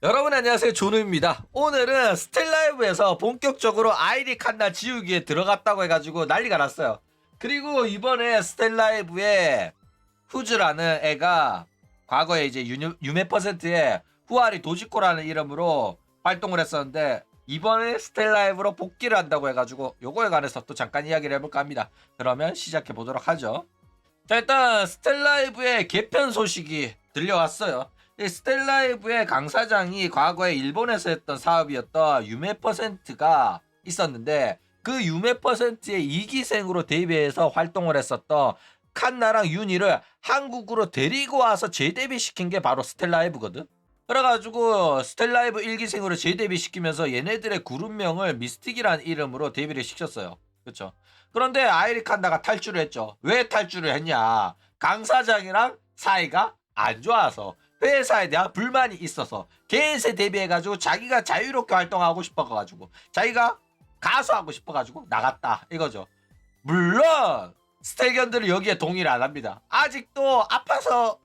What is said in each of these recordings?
여러분 안녕하세요, 조누입니다. 오늘은 스텔라이브에서 본격적으로 아이리 칸나 지우기에 들어갔다고 해가지고 난리가 났어요. 그리고 이번에 스텔라이브에 후즈라는 애가 과거에 이제 유메 퍼센트의 후아리 도지코라는 이름으로 활동을 했었는데 이번에 스텔라이브로 복귀를 한다고 해가지고 요거에 관해서 또 잠깐 이야기를 해볼까 합니다. 그러면 시작해 보도록 하죠. 자, 일단 스텔라이브의 개편 소식이 들려왔어요. 이 스텔라이브의 강 사장이 과거에 일본에서 했던 사업이었던 유메 퍼센트가 있었는데 그 유메 퍼센트의 2기생으로 데뷔해서 활동을 했었던 칸나랑 윤희를 한국으로 데리고 와서 재데뷔시킨 게 바로 스텔라이브거든. 그래가지고 스텔라이브 1기생으로 재데뷔시키면서 얘네들의 그룹명을 미스틱이라는 이름으로 데뷔를 시켰어요. 그렇죠. 그런데 아이리 칸나가 탈주를 했죠. 왜 탈주를 했냐? 강 사장이랑 사이가 안 좋아서, 회사에 대한 불만이 있어서 개인세 데뷔해가지고 자기가 자유롭게 활동하고 싶어가지고 자기가 가수하고 싶어가지고 나갔다 이거죠. 물론 스텔견들은 여기에 동의를 안 합니다. 아직도 아파서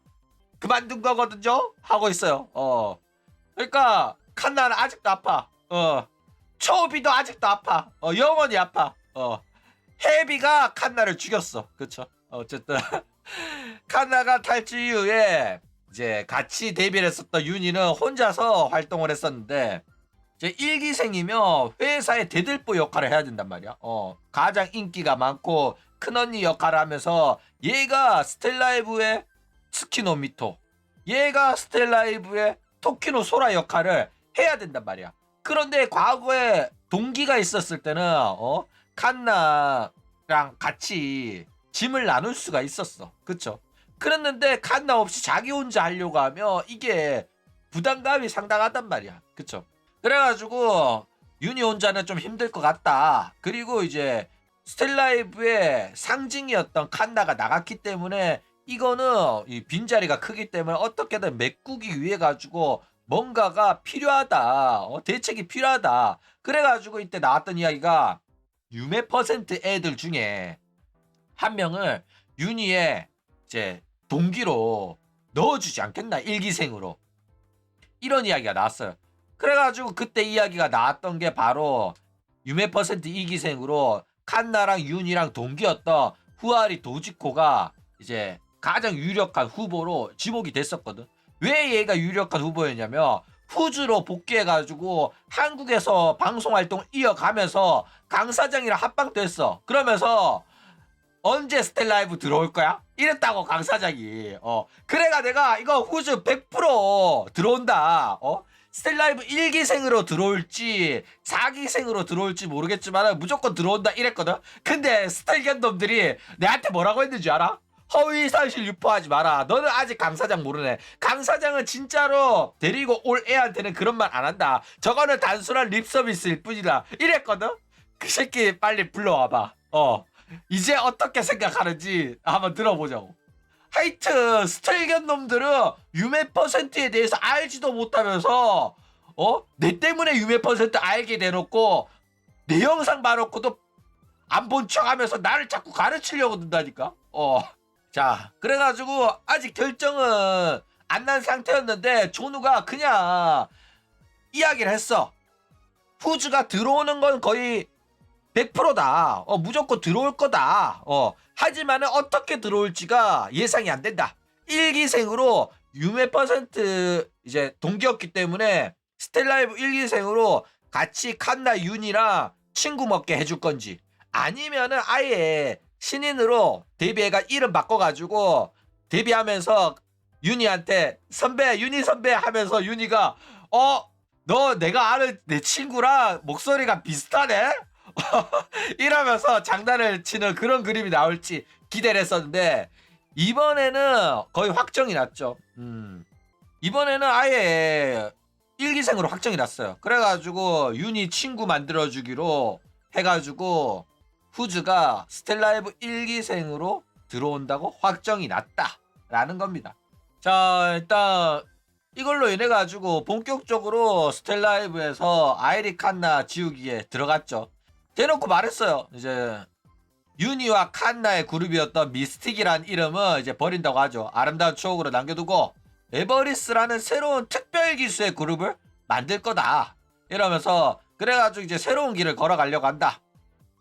그만둔 거거든요 하고 있어요. 그러니까 칸나는 아직도 아파. 초비도 아직도 아파. 영원히 아파. 헤비가 칸나를 죽였어. 그쵸. 어쨌든 칸나가 탈주 이후에 이제 같이 데뷔를 했었던 윤희는 혼자서 활동을 했었는데 이제 1기생이면 회사의 대들보 역할을 해야 된단 말이야. 가장 인기가 많고 큰언니 역할을 하면서 얘가 스텔라이브의 스키노 미토, 얘가 스텔라이브의 토키노 소라 역할을 해야 된단 말이야. 그런데 과거에 동기가 있었을 때는 칸나랑 같이 짐을 나눌 수가 있었어. 그쵸? 그랬는데 칸나 없이 자기 혼자 하려고 하면 이게 부담감이 상당하단 말이야. 그쵸? 그래가지고 윤희 혼자는 좀 힘들 것 같다. 그리고 이제 스텔라이브의 상징이었던 칸나가 나갔기 때문에 이거는 이 빈자리가 크기 때문에 어떻게든 메꾸기 위해 가지고 뭔가가 필요하다. 대책이 필요하다. 그래가지고 이때 나왔던 이야기가 유메 퍼센트 애들 중에 한 명을 윤희의 이제 동기로 넣어주지 않겠나, 1기생으로. 이런 이야기가 나왔어요. 그래가지고 그때 이야기가 나왔던 게 바로 유메 퍼센트 2기생으로 칸나랑 윤이랑 동기였던 후아리 도지코가 이제 가장 유력한 후보로 지목이 됐었거든. 왜 얘가 유력한 후보였냐면 후즈로 복귀해가지고 한국에서 방송 활동 이어가면서 강 사장이랑 합방도 했어. 그러면서 언제 스텔라이브 들어올 거야? 이랬다고 강 사장이. 그래가 내가 이거 후즈 100% 들어온다. 스텔라이브 1기생으로 들어올지 4기생으로 들어올지 모르겠지만 무조건 들어온다 이랬거든. 근데 스텔견 놈들이 내한테 뭐라고 했는지 알아? 허위사실 유포하지 마라. 너는 아직 강 사장 모르네. 강 사장은 진짜로 데리고 올 애한테는 그런 말 안 한다. 저거는 단순한 립서비스일 뿐이다. 이랬거든. 그 새끼 빨리 불러와봐. 이제 어떻게 생각하는지 한번 들어보자고. 하여튼 스텔견 놈들은 유메 퍼센트에 대해서 알지도 못하면서 내 때문에 유메 퍼센트 알게 돼놓고 내 영상 봐놓고도 안 본 척하면서 나를 자꾸 가르치려고 든다니까. 자, 그래가지고 아직 결정은 안 난 상태였는데 조누가 그냥 이야기를 했어. 후즈가 들어오는 건 거의 100%다. 무조건 들어올 거다. 하지만은 어떻게 들어올지가 예상이 안 된다. 1기생으로 유메 퍼센트 이제 동기였기 때문에 스텔라이브 1기생으로 같이 칸나 윤이랑 친구 먹게 해줄 건지, 아니면은 아예 신인으로 데뷔해가 이름 바꿔가지고 데뷔하면서 윤이한테 선배, 윤이 선배 하면서 윤이가 너 내가 아는 내 친구랑 목소리가 비슷하네? 이러면서 장난을 치는 그런 그림이 나올지 기대를 했었는데 이번에는 거의 확정이 났죠. 이번에는 아예 1기생으로 확정이 났어요. 그래가지고 윤희 친구 만들어주기로 해가지고 후즈가 스텔라이브 1기생으로 들어온다고 확정이 났다라는 겁니다. 자, 일단 이걸로 인해 가지고 본격적으로 스텔라이브에서 아이리 칸나 지우기에 들어갔죠. 대놓고 말했어요. 이제 윤희와 칸나의 그룹이었던 미스틱이란 이름은 이제 버린다고 하죠. 아름다운 추억으로 남겨두고 에버리스라는 새로운 특별 기수의 그룹을 만들 거다. 이러면서 그래가지고 이제 새로운 길을 걸어가려고 한다.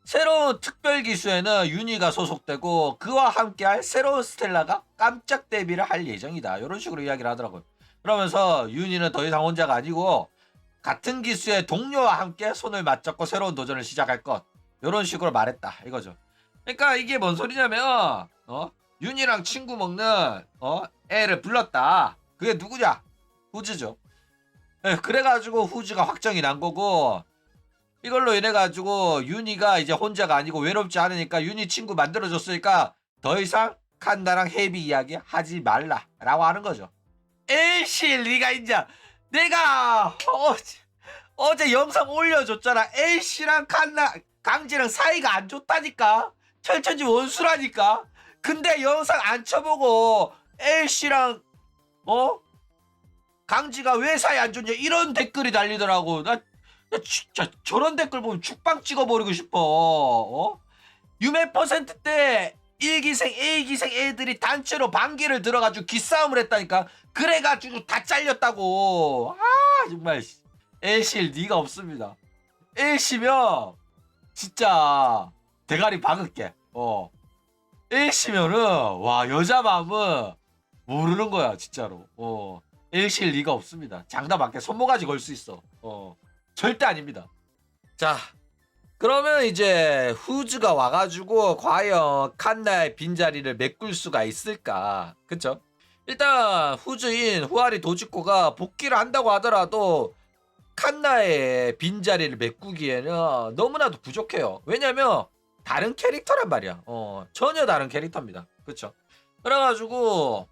새로운 특별 기수에는 윤희가 소속되고 그와 함께할 새로운 스텔라가 깜짝 데뷔를 할 예정이다. 이런 식으로 이야기를 하더라고요. 그러면서 윤희는 더 이상 혼자가 아니고 같은 기수의 동료와 함께 손을 맞잡고 새로운 도전을 시작할 것. 이런 식으로 말했다 이거죠. 그러니까 이게 뭔 소리냐면 윤희랑 친구 먹는 애를 불렀다. 그게 누구냐? 후즈죠. 네, 그래가지고 후즈가 확정이 난 거고, 이걸로 인해 가지고 윤희가 이제 혼자가 아니고 외롭지 않으니까 윤희 친구 만들어줬으니까 더 이상 칸나랑 헤비 이야기 하지 말라라고 하는 거죠. 에이씨, 네가 이제 내가 어제 영상 올려줬잖아. 에이씨랑 칸나 강지랑 사이가 안 좋다니까. 철천지 원수라니까. 근데 영상 안 쳐보고 에이씨랑 강지가 왜 사이 안 좋냐 이런 댓글이 달리더라고. 나 진짜 저런 댓글 보면 죽빵 찍어버리고 싶어. 유메 퍼센트 때 1기생 A기생 애들이 단체로 반기를 들어가지고 기싸움을 했다니까. 그래가지고 다 잘렸다고. 아 정말 A실 니가 없습니다. A시면 진짜 대가리 박을게. A시면은 와 여자 마음은 모르는 거야 진짜로. A실 리가 없습니다. 장담 할게. 손모가지 걸 수 있어. 절대 아닙니다. 자, 그러면 이제 후즈가 와가지고 과연 칸나의 빈자리를 메꿀 수가 있을까? 그쵸? 일단 후즈인 후아리 도지코가 복귀를 한다고 하더라도 칸나의 빈자리를 메꾸기에는 너무나도 부족해요. 왜냐면 다른 캐릭터란 말이야. 전혀 다른 캐릭터입니다. 그쵸? 그래가지고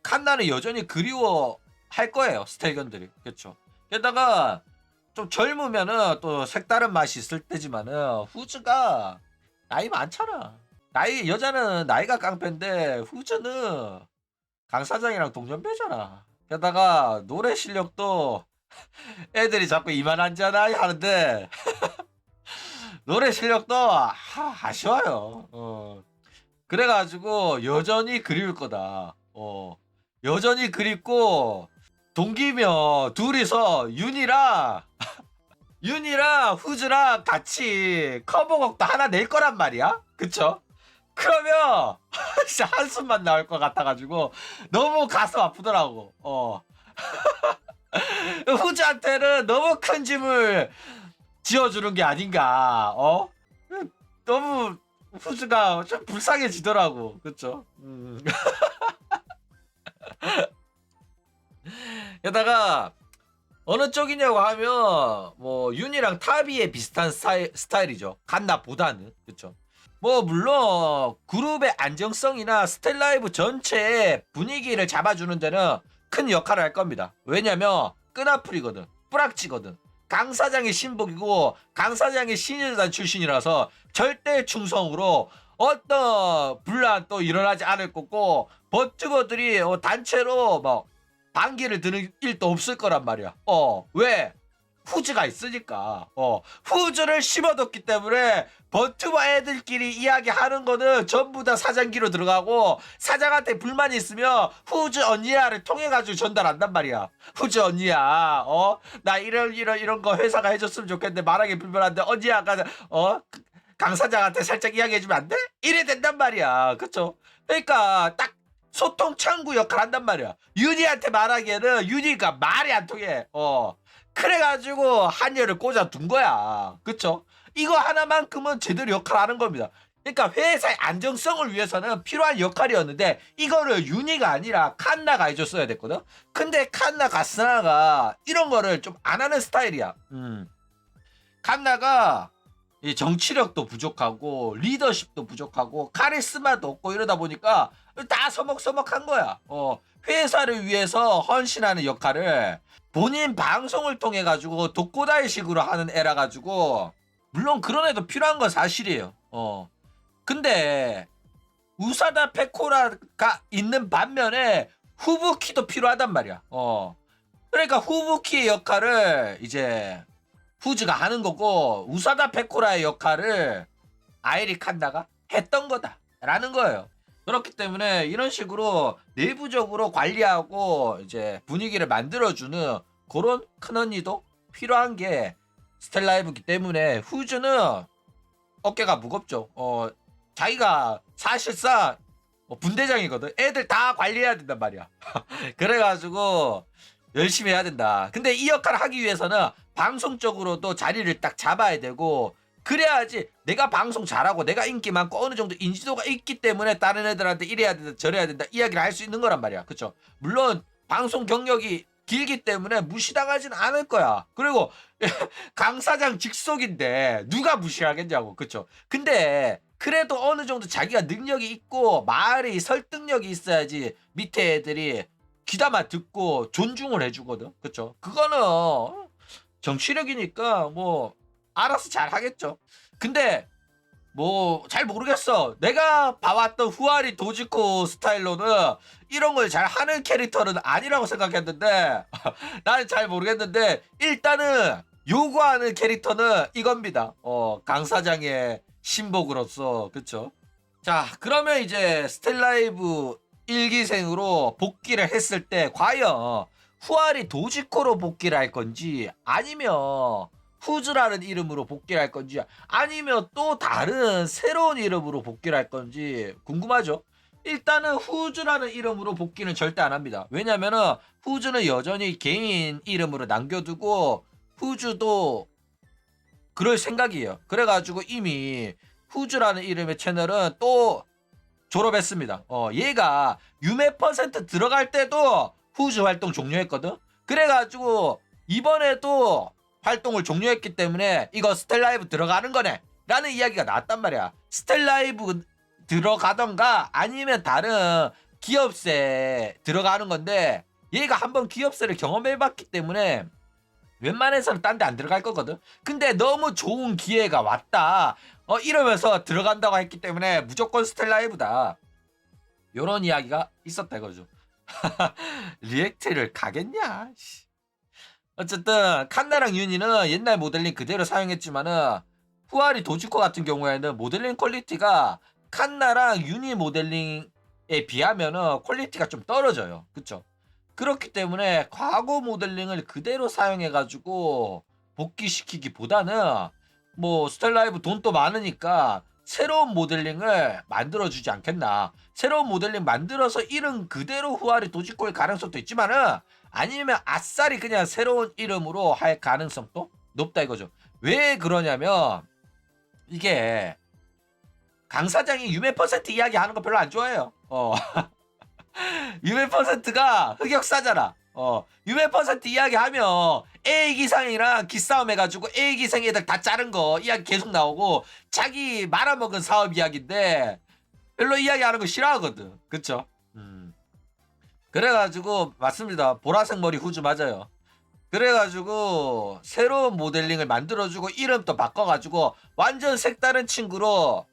칸나는 여전히 그리워할 거예요. 스텔견들이. 그쵸? 게다가 좀 젊으면은 또 색다른 맛이 있을 때지만은 후즈가 나이 많잖아. 여자는 나이가 깡패인데 후즈는 강 사장이랑 동년배잖아. 게다가 노래 실력도 애들이 자꾸 이만한잖아 하는데 노래 실력도 아쉬워요. 그래가지고 여전히 그리울 거다. 여전히 그립고 동기면 둘이서 윤이랑 후즈랑 같이 커버곡도 하나 낼 거란 말이야. 그쵸? 그러면 진짜 한숨만 나올 것 같아가지고 너무 가슴 아프더라고. 후즈한테는 너무 큰 짐을 지어주는 게 아닌가. 너무 후즈가 좀 불쌍해지더라고. 그쵸? 게다가 어느 쪽이냐고 하면 뭐 윤이랑 타비의 비슷한 스타일이죠. 갓나보다는. 그쵸? 뭐 물론 그룹의 안정성이나 스텔라이브 전체의 분위기를 잡아주는 데는 큰 역할을 할 겁니다. 왜냐면 끈아풀이거든. 뿌락지거든. 강 사장의 신복이고 강 사장의 신인단 출신이라서 절대 충성으로 어떤 분란도 일어나지 않을 거고 버튜버들이 단체로 뭐 반기를 드는 일도 없을 거란 말이야. 왜? 후즈가 있으니까. 후즈를 심어뒀기 때문에 버튜버 애들끼리 이야기하는 거는 전부 다 사장기로 들어가고 사장한테 불만이 있으면 후즈 언니야를 통해 가지고 전달한단 말이야. 후즈 언니야, 나 이런 거 회사가 해줬으면 좋겠는데 말하기 불편한데 언니야가 강 사장한테 살짝 이야기해주면 안 돼? 이래 된단 말이야. 그쵸? 그러니까 딱 소통 창구 역할 한단 말이야. 윤희한테 말하기에는 윤희가 말이 안 통해. 그래가지고 한여를 꽂아둔 거야. 그쵸? 이거 하나만큼은 제대로 역할하는 겁니다. 그러니까 회사의 안정성을 위해서는 필요한 역할이었는데 이거를 윤희가 아니라 칸나가 해줬어야 됐거든. 근데 칸나 가스나가 이런 거를 좀 안 하는 스타일이야. 칸나가 이 정치력도 부족하고 리더십도 부족하고 카리스마도 없고 이러다 보니까 다 서먹서먹한 거야. 회사를 위해서 헌신하는 역할을 본인 방송을 통해 가지고 독고다이식으로 하는 애라 가지고 물론 그런 애도 필요한 건 사실이에요. 근데 우사다 페코라가 있는 반면에 후부키도 필요하단 말이야. 그러니까 후부키의 역할을 이제 후즈가 하는 거고 우사다 페코라의 역할을 아이리 칸나가 했던 거다라는 거예요. 그렇기 때문에 이런 식으로 내부적으로 관리하고 이제 분위기를 만들어주는 그런 큰언니도 필요한 게 스텔라이브기 때문에 후즈는 어깨가 무겁죠. 자기가 사실상 분대장이거든. 애들 다 관리해야 된단 말이야. 그래가지고 열심히 해야 된다. 근데 이 역할을 하기 위해서는 방송적으로도 자리를 딱 잡아야 되고, 그래야지 내가 방송 잘하고 내가 인기 많고 어느 정도 인지도가 있기 때문에 다른 애들한테 이래야 된다 저래야 된다 이야기를 할 수 있는 거란 말이야. 그쵸? 물론 방송 경력이 길기 때문에 무시당하진 않을 거야. 그리고 강 사장 직속인데 누가 무시하겠냐고. 그쵸? 근데 그래도 어느 정도 자기가 능력이 있고 말이 설득력이 있어야지 밑에 애들이 귀담아 듣고 존중을 해주거든. 그쵸? 그거는 정치력이니까 뭐 알아서 잘 하겠죠. 근데 뭐 잘 모르겠어. 내가 봐왔던 후아리 도지코 스타일로는 이런 걸 잘 하는 캐릭터는 아니라고 생각했는데 나는 잘 모르겠는데 일단은 요구하는 캐릭터는 이겁니다. 강 사장의 신복으로서. 그쵸? 자, 그러면 이제 스텔라이브 1기생으로 복귀를 했을 때 과연 후아리 도지코로 복귀를 할 건지 아니면 후즈라는 이름으로 복귀를 할 건지 아니면 또 다른 새로운 이름으로 복귀를 할 건지 궁금하죠? 일단은 후즈라는 이름으로 복귀는 절대 안 합니다. 왜냐면은 후즈는 여전히 개인 이름으로 남겨두고 후즈도 그럴 생각이에요. 그래가지고 이미 후즈라는 이름의 채널은 또 졸업했습니다. 얘가 유메 퍼센트 들어갈 때도 후즈 활동 종료했거든. 그래가지고 이번에도 활동을 종료했기 때문에 이거 스텔라이브 들어가는 거네 라는 이야기가 나왔단 말이야. 스텔라이브 들어가던가 아니면 다른 기업세 들어가는 건데, 얘가 한번 기업세를 경험해봤기 때문에 웬만해서는 딴 데 안 들어갈 거거든. 근데 너무 좋은 기회가 왔다 이러면서 들어간다고 했기 때문에 무조건 스텔라이브다, 요런 이야기가 있었다 이거죠. 리액트를 가겠냐. 어쨌든 칸나랑 윤희는 옛날 모델링 그대로 사용했지만은 후아리 도지코 같은 경우에는 모델링 퀄리티가 칸나랑 윤희 모델링에 비하면은 퀄리티가 좀 떨어져요. 그쵸? 그렇기 때문에 과거 모델링을 그대로 사용해가지고 복귀시키기보다는 뭐 스텔라이브 돈도 많으니까 새로운 모델링을 만들어주지 않겠나. 새로운 모델링 만들어서 이름 그대로 후아리 도지코일 가능성도 있지만은 아니면 아싸리 그냥 새로운 이름으로 할 가능성도 높다 이거죠. 왜 그러냐면 이게 강 사장이 유메 퍼센트 이야기하는 거 별로 안 좋아해요. 유메 퍼센트가 흑역사잖아. 유메 퍼센트 이야기하면 A 기상이랑 기싸움 해가지고 A 기상 애들 다 자른 거 이야기 계속 나오고 자기 말아먹은 사업 이야기인데 별로 이야기하는 거 싫어하거든. 그쵸? 그래가지고 맞습니다. 보라색 머리 후즈 맞아요. 그래가지고 새로운 모델링을 만들어주고 이름도 바꿔가지고 완전 색다른 친구로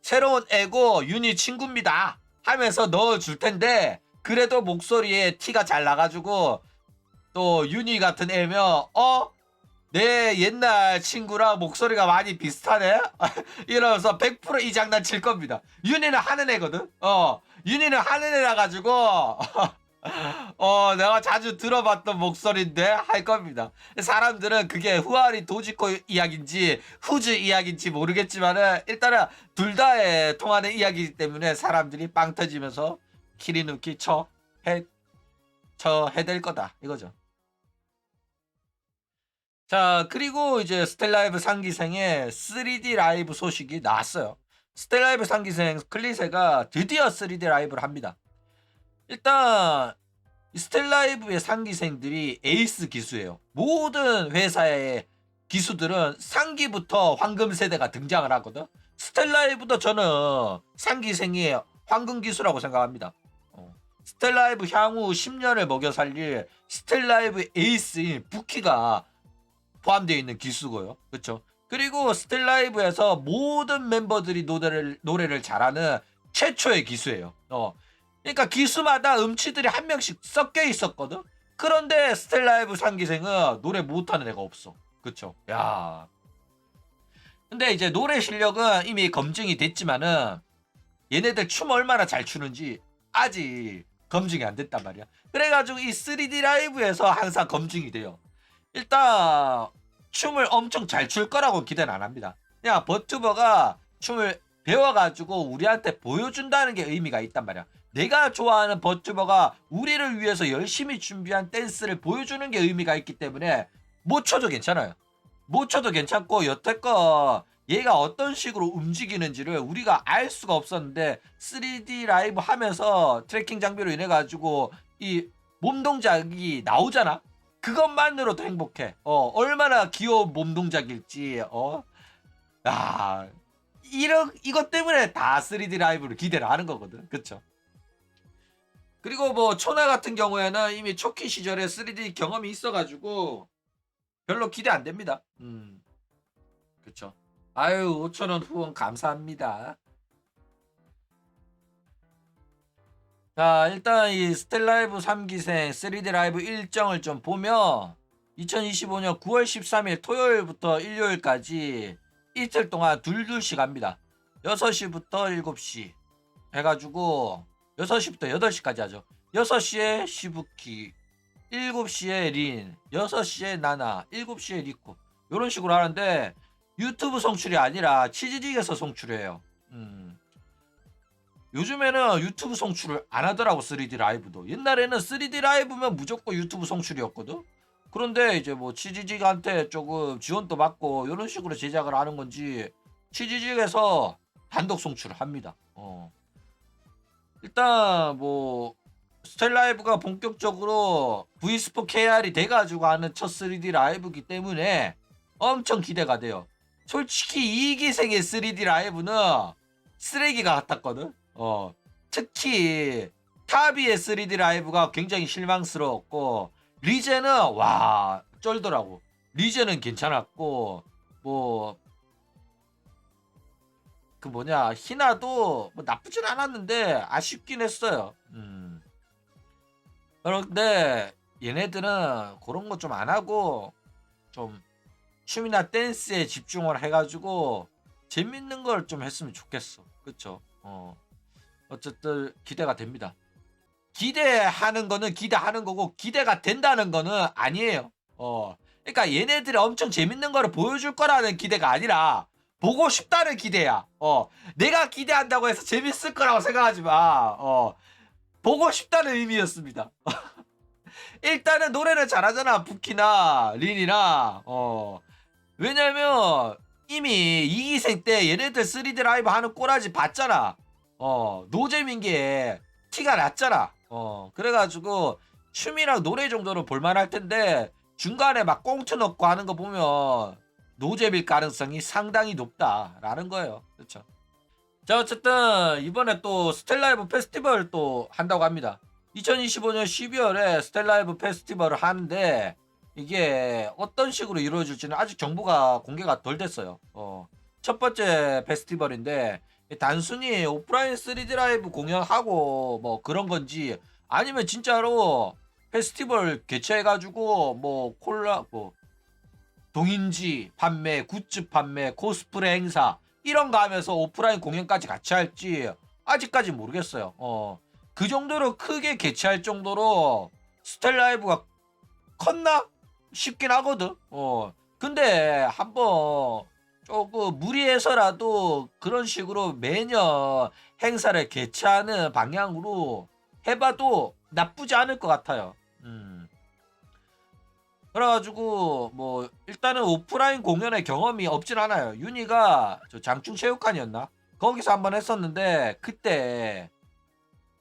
새로운 애고 윤희 친구입니다 하면서 넣어줄 텐데, 그래도 목소리에 티가 잘 나가지고 또 윤희 같은 애면 내 옛날 친구랑 목소리가 많이 비슷하네 이러면서 100% 이 장난 칠 겁니다. 윤희는 하는 애거든. 윤희는 하는 애라 가지고 내가 자주 들어봤던 목소리인데 할 겁니다. 사람들은 그게 후아리 도지코 이야기인지 후즈 이야기인지 모르겠지만은 일단은 둘 다에 통하는 이야기이기 때문에 사람들이 빵 터지면서 키리누키 해될 거다 이거죠. 자, 그리고 이제 스텔라이브 3기생의 3D 라이브 소식이 나왔어요. 스텔라이브 3기생 클리세가 드디어 3D 라이브를 합니다. 일단 스텔라이브의 3기생들이 에이스 기수예요. 모든 회사의 기수들은 3기부터 황금 세대가 등장을 하거든. 스텔라이브도 저는 3기생이 황금 기수라고 생각합니다. 스텔라이브 향후 10년을 먹여 살릴 스텔라이브 에이스인 부키가 포함되어 있는 기수고요. 그렇죠? 그리고 스텔라이브에서 모든 멤버들이 노래를 잘하는 최초의 기수예요. 그러니까 기수마다 음치들이 한 명씩 섞여 있었거든. 그런데 스텔라이브 3기생은 노래 못하는 애가 없어. 그쵸? 야. 근데 이제 노래 실력은 이미 검증이 됐지만은 얘네들 춤 얼마나 잘 추는지 아직 검증이 안 됐단 말이야. 그래가지고 이 3D 라이브에서 항상 검증이 돼요. 일단 춤을 엄청 잘 출 거라고 기대는 안 합니다. 그냥 버튜버가 춤을 배워가지고 우리한테 보여준다는 게 의미가 있단 말이야. 내가 좋아하는 버튜버가 우리를 위해서 열심히 준비한 댄스를 보여주는 게 의미가 있기 때문에 못 춰도 괜찮아요. 못 춰도 괜찮고 여태껏 얘가 어떤 식으로 움직이는지를 우리가 알 수가 없었는데 3D 라이브 하면서 트래킹 장비로 인해 가지고 이 몸 동작이 나오잖아. 그것만으로도 행복해. 얼마나 귀여운 몸 동작일지. 이것 때문에 다 3D 라이브를 기대를 하는 거거든. 그쵸? 그리고 뭐 초나 같은 경우에는 이미 초키 시절에 3D 경험이 있어가지고 별로 기대 안 됩니다. 그쵸. 아유 5,000원 후원 감사합니다. 자 일단 이 스텔라이브 3기생 3D 라이브 일정을 좀 보면 2025년 9월 13일 토요일부터 일요일까지 이틀 동안 둘둘씩 합니다. 6시부터 7시 해가지고 6시부터 8시까지 하죠. 6시에 시부키, 7시에 린, 6시에 나나, 7시에 리코 이런 식으로 하는데 유튜브 송출이 아니라 치즈직에서 송출해요. 요즘에는 유튜브 송출을 안 하더라고 3D 라이브도. 옛날에는 3D 라이브면 무조건 유튜브 송출이었거든. 그런데 이제 뭐 치즈직한테 조금 지원도 받고 이런 식으로 제작을 하는 건지 치즈직에서 단독 송출을 합니다. 일단 뭐 스텔라이브가 본격적으로 V-스포 KR이 돼가지고 하는 첫 3D 라이브이기 때문에 엄청 기대가 돼요. 솔직히 이기생의 3D 라이브는 쓰레기가 같았거든. 특히 타비의 3D 라이브가 굉장히 실망스러웠고 리제는 와 쩔더라고. 리제는 괜찮았고 뭐 그 뭐냐 희나도 뭐 나쁘진 않았는데 아쉽긴 했어요. 그런데 얘네들은 그런 거 좀 안 하고 좀 춤이나 댄스에 집중을 해가지고 재밌는 걸 좀 했으면 좋겠어. 그쵸? 어쨌든 기대가 됩니다. 기대하는 거는 기대하는 거고 기대가 된다는 거는 아니에요. 그러니까 얘네들이 엄청 재밌는 거를 보여줄 거라는 기대가 아니라 보고 싶다는 기대야. 내가 기대한다고 해서 재밌을 거라고 생각하지 마. 보고 싶다는 의미였습니다. 일단은 노래는 잘하잖아. 부키나 린이나. 왜냐면 이미 이기생 때 얘네들 3D 라이브 하는 꼬라지 봤잖아. 노잼인 게 티가 났잖아. 그래가지고 춤이랑 노래 정도는 볼만할 텐데 중간에 막 꽁트 넣고 하는 거 보면 노잼일 가능성이 상당히 높다라는 거예요. 그렇죠. 자 어쨌든 이번에 또 스텔라이브 페스티벌 또 한다고 합니다. 2025년 12월에 스텔라이브 페스티벌을 하는데 이게 어떤 식으로 이루어질지는 아직 정보가 공개가 덜 됐어요. 첫 번째 페스티벌인데 단순히 오프라인 3D 라이브 공연하고 뭐 그런 건지 아니면 진짜로 페스티벌 개최해가지고 뭐 콜라 뭐 동인지 판매, 굿즈 판매, 코스프레 행사 이런 거 하면서 오프라인 공연까지 같이 할지 아직까지 모르겠어요. 그 정도로 크게 개최할 정도로 스텔라이브가 컸나 싶긴 하거든. 근데 한번 조금 무리해서라도 그런 식으로 매년 행사를 개최하는 방향으로 해봐도 나쁘지 않을 것 같아요. 그래가지고 뭐 일단은 오프라인 공연의 경험이 없진 않아요. 윤희가 저 장충체육관이었나? 거기서 한번 했었는데 그때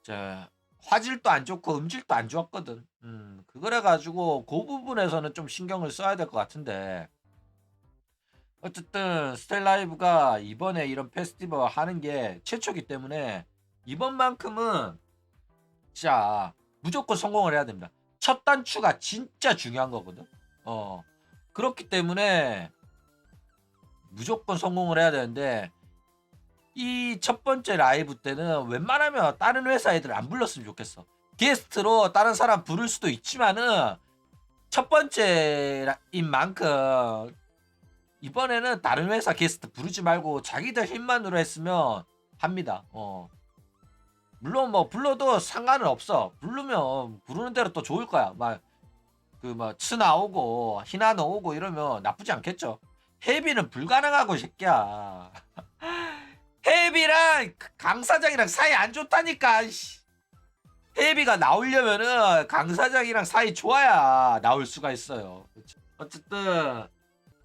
저 화질도 안 좋고 음질도 안 좋았거든. 그거래 가지고 그 부분에서는 좀 신경을 써야 될 것 같은데 어쨌든 스텔라이브가 이번에 이런 페스티벌 하는 게 최초기 때문에 이번만큼은 진짜 무조건 성공을 해야 됩니다. 첫 단추가 진짜 중요한 거거든. 그렇기 때문에 무조건 성공을 해야 되는데 이 첫 번째 라이브 때는 웬만하면 다른 회사 애들 안 불렀으면 좋겠어. 게스트로 다른 사람 부를 수도 있지만은 첫 번째인 만큼 이번에는 다른 회사 게스트 부르지 말고 자기들 힘만으로 했으면 합니다. 물론 뭐 불러도 상관은 없어. 부르면 부르는 대로 또 좋을 거야. 막 그 뭐 츠 나오고 히나노 오고 이러면 나쁘지 않겠죠. 헤비는 불가능하고 이 새끼야. 헤비랑 강 사장이랑 사이 안 좋다니까. 씨. 헤비가 나오려면은 강 사장이랑 사이 좋아야 나올 수가 있어요. 그쵸? 어쨌든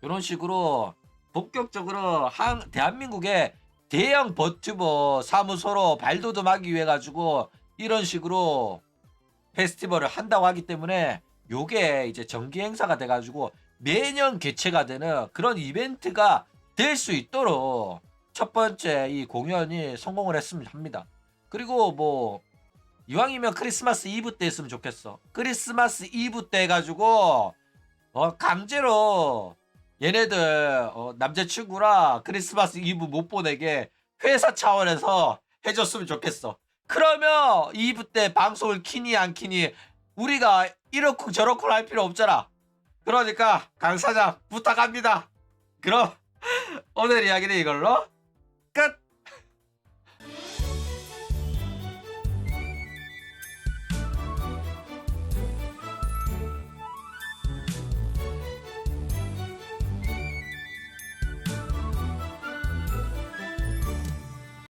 이런 식으로 본격적으로 대한민국의 대형 버튜버 사무소로 발돋움하기 위해 가지고 이런 식으로 페스티벌을 한다고 하기 때문에 요게 이제 정기 행사가 돼 가지고 매년 개최가 되는 그런 이벤트가 될 수 있도록 첫 번째 이 공연이 성공을 했으면 합니다. 그리고 뭐 이왕이면 크리스마스 이브 때 했으면 좋겠어. 크리스마스 이브 때 해가지고 강제로 얘네들 남자친구랑 크리스마스 이브 못 보내게 회사 차원에서 해줬으면 좋겠어. 그러면 이브 때 방송을 키니 안 키니 우리가 이렇고 저렇고 할 필요 없잖아. 그러니까 강 사장 부탁합니다. 그럼 오늘 이야기는 이걸로 끝.